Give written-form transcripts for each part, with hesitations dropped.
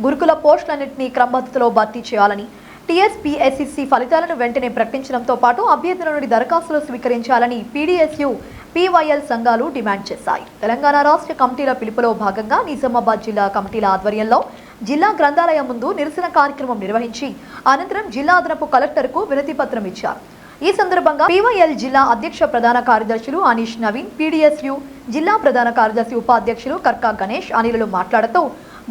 గురుకుల పోస్టులన్నింటినీ క్రమబద్ధతలో భర్తీ చేయాలని, టీఎస్పీఎస్సీ ఫలితాలను వెంటనే ప్రకటించడంతో పాటు అభ్యర్థుల నుండి దరఖాస్తులు స్వీకరించాలని పీడీఎస్యూ, పీవైఎల్ సంఘాలు డిమాండ్ చేశాయి. తెలంగాణ రాష్ట్ర కమిటీల పిలుపులో భాగంగా నిజామాబాద్ జిల్లా కమిటీల ఆధ్వర్యంలో జిల్లా గ్రంథాలయం ముందు నిరసన కార్యక్రమం నిర్వహించి అనంతరం జిల్లా అదనపు కలెక్టర్కు వినతి పత్రం ఇచ్చారు. ఈ సందర్భంగా పీవైఎల్ జిల్లా అధ్యక్ష ప్రధాన కార్యదర్శులు అనీష్ నవీన్, పీడీఎస్యూ జిల్లా ప్రధాన కార్యదర్శి ఉపాధ్యక్షులు కర్కా గణేష్, అనిలు మాట్లాడుతూ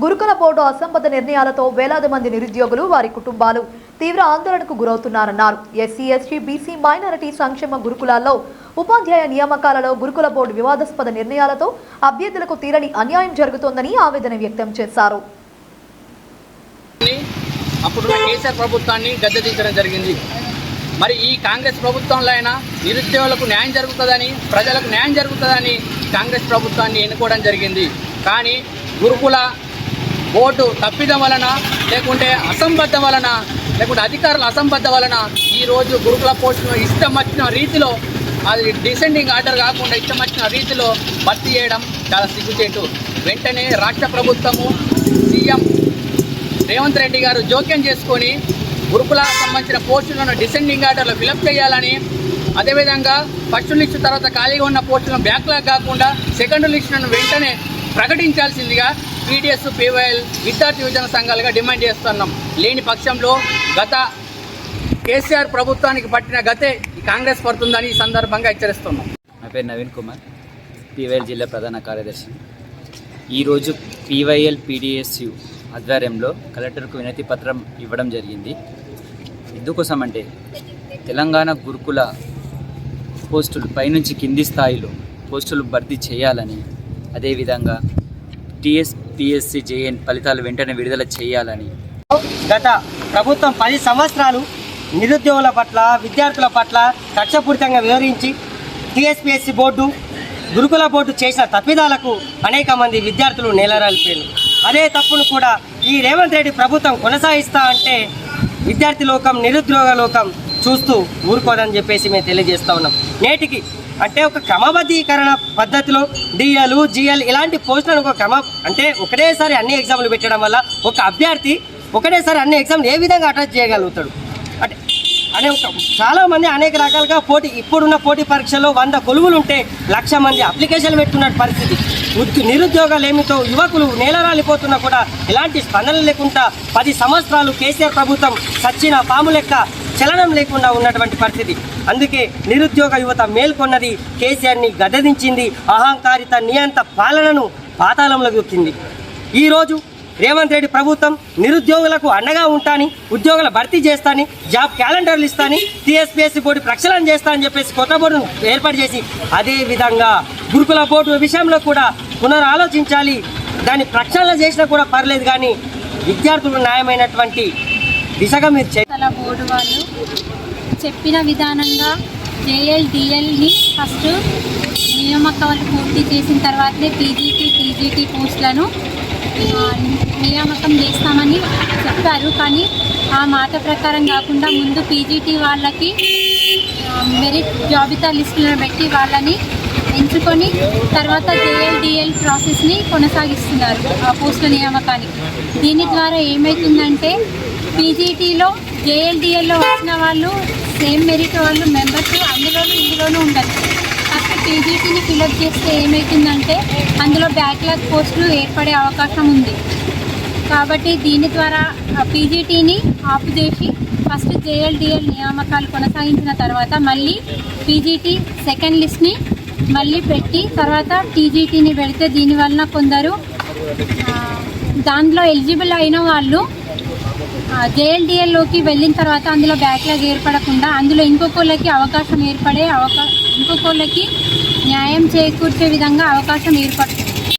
గురుకుల బోర్డు అసంబద్ధ నిర్ణయాలతో వేలాది మంది నిరుద్యోగులు, వారి కుటుంబాలు తీవ్ర ఆందోళనకు గురవుతున్నారన్నారు. ఎస్సీ, ఎస్టీ, బీసీ, మైనారిటీ సంక్షేమ గురుకులాల్లో ఉపాధ్యాయ నియామకాలలో గురుకుల బోర్డు వివాదాస్పద నిర్ణయాలతో అభ్యర్థులకు తీరని అన్యాయం జరుగుతోందని ఆవేదన వ్యక్తం చేశారు. అప్పుడున్న కేసీఆర్ ప్రభుత్వాన్ని గద్దెదించడం జరిగింది. మరి ఈ కాంగ్రెస్ ప్రభుత్వంలో అయినా నిరుద్యోగులకు న్యాయం జరుగుతుందని, ప్రజలకు న్యాయం జరుగుతుందని కాంగ్రెస్ ప్రభుత్వాన్ని ఎన్నుకోవడం జరిగింది. కానీ గురుకుల బోర్డు తప్పిదం వలన, లేకుంటే అసంబద్ధం వలన, లేకుంటే అధికారుల అసంబద్ధం వలన ఈరోజు గురుకుల పోస్టును ఇష్టం వచ్చిన రీతిలో, అది డిసెండింగ్ ఆర్డర్ కాకుండా ఇష్టం వచ్చిన రీతిలో భర్తీ చేయడం చాలా సిగ్గుచేటు. వెంటనే రాష్ట్ర ప్రభుత్వము, సీఎం రేవంత్ రెడ్డి గారు జోక్యం చేసుకొని గురుకులకు సంబంధించిన పోస్టులను డిసెండింగ్ ఆర్డర్లో ఫిలప్ చేయాలని, అదేవిధంగా ఫస్ట్ లిస్టు తర్వాత ఖాళీగా ఉన్న పోస్టులను బ్యాక్లాగ్ కాకుండా సెకండ్ లిస్టులను వెంటనే ప్రకటించాల్సిందిగా పీడీఎస్, పీవైఎల్ విద్యార్థి యువజన సంఘాలుగా డిమాండ్ చేస్తున్నాం. లేని పక్షంలో గత కేసీఆర్ ప్రభుత్వానికి పట్టిన గతే కాంగ్రెస్ పడుతుందని ఈ సందర్భంగా హెచ్చరిస్తున్నాం. నా పేరు నవీన్ కుమార్, పీవైఎల్ జిల్లా ప్రధాన కార్యదర్శి. ఈరోజు పీవైఎల్, పీడీఎస్యూ ఆధ్వర్యంలో కలెక్టర్కు వినతి పత్రం ఇవ్వడం జరిగింది. ఎందుకోసం అంటే తెలంగాణ గురుకుల పోస్టులు పైనుంచి కింది స్థాయిలో పోస్టులు భర్తీ చేయాలని, అదేవిధంగా టీఎస్పీఎస్సీ జేఎన్ ఫలితాలు వెంటనే విడుదల చేయాలని. గత ప్రభుత్వం 10 సంవత్సరాలు నిరుద్యోగుల పట్ల, విద్యార్థుల పట్ల కక్షపూరితంగా వివరించి టీఎస్పీఎస్సీ బోర్డు, గురుకుల బోర్డు చేసిన తప్పిదాలకు అనేక మంది విద్యార్థులు నేలరాలిపోయారు. అదే తప్పును కూడా ఈ రేవంత్ రెడ్డి ప్రభుత్వం కొనసాగిస్తా అంటే విద్యార్థి లోకం, నిరుద్యోగ లోకం చూస్తూ ఊరుకోదని చెప్పేసి మేము తెలియజేస్తూ ఉన్నాం. నేటికి అంటే ఒక క్రమబద్ధీకరణ పద్ధతిలో డిఎల్, జిఎల్ ఇలాంటి పోస్టులను అంటే ఒకటేసారి అన్ని ఎగ్జామ్లు పెట్టడం వల్ల ఒక అభ్యర్థి ఒకటేసారి అన్ని ఎగ్జామ్లు ఏ విధంగా అటెండ్ చేయగలుగుతాడు అనే చాలామంది అనేక రకాలుగా ఇప్పుడున్న పోటీ పరీక్షల్లో 100 కొలువులు ఉంటే 1,00,000 మంది అప్లికేషన్లు పెట్టున్న పరిస్థితి. నిరుద్యోగాలు ఏమితో యువకులు నేలరాలిపోతున్నా కూడా ఎలాంటి స్పందన లేకుండా 10 సంవత్సరాలు కేసీఆర్ ప్రభుత్వం సచ్చిన పాము లెక్క చలనం లేకుండా ఉన్నటువంటి పరిస్థితి. అందుకే నిరుద్యోగ యువత మేల్కొన్నది, కేసీఆర్ని గద్దెదించింది, అహంకారిత నియంత పాలనను పాతాళంలో దొక్కింది. ఈరోజు రేవంత్ రెడ్డి ప్రభుత్వం నిరుద్యోగులకు అండగా ఉంటాని, ఉద్యోగుల భర్తీ చేస్తాని, జాబ్ క్యాలెండర్లు ఇస్తాని, టీఎస్పీఎస్సీ బోర్డు ప్రక్షాళన చేస్తా అని చెప్పేసి కొత్త బోర్డును ఏర్పాటు చేసి, అదేవిధంగా గురుకుల బోర్డు విషయంలో కూడా పునరాలోచించాలి. దాన్ని ప్రక్షాళన చేసినా కూడా పర్లేదు, కానీ విద్యార్థులు న్యాయమైనటువంటి దిశగా మీరు బోర్డు వాళ్ళు చెప్పిన విధానంగా జేఎల్, డిఎల్ని ఫస్ట్ నియామకాలు పూర్తి చేసిన తర్వాతనే పీజీటీ, టీజీటీ పోస్టులను నియామకం చేస్తామని చెప్పారు. కానీ ఆ మాట ప్రకారం కాకుండా ముందు పీజీటీ వాళ్ళకి మెరిట్ జాబితా లిస్టులను పెట్టి వాళ్ళని ఎంచుకొని తర్వాత జేఎల్, డిఎల్ ప్రాసెస్ని కొనసాగిస్తున్నారు ఆ పోస్టుల నియామకానికి. దీని ద్వారా ఏమవుతుందంటే పీజీటీలో, జేఎల్, డిఎల్లో వచ్చిన వాళ్ళు సేమ్ మెరిట్ వాళ్ళు మెంబర్స్ ఇందులోనూ ఉండదు. ఫస్ట్ పీజీటీని ఫిలప్ చేస్తే ఏమవుతుందంటే అందులో బ్యాక్లాగ్ పోస్టులు ఏర్పడే అవకాశం ఉంది. కాబట్టి దీని ద్వారా పీజీటీని ఆపు చేసి ఫస్ట్ జేఎల్, డిఎల్ నియామకాలు కొనసాగించిన తర్వాత మళ్ళీ పీజీటీ సెకండ్ లిస్ట్ని మళ్ళీ పెట్టి తర్వాత టీజీటీని పెడితే దీనివలన కొందరు దాంట్లో ఎలిజిబుల్ అయిన వాళ్ళు జేఎల్డిఎల్లోకి వెళ్ళిన తర్వాత అందులో బ్యాక్లాగ్ ఏర్పడకుండా అందులో ఇంకొకళ్ళకి న్యాయం చేకూర్చే విధంగా అవకాశం ఏర్పడుతుంది.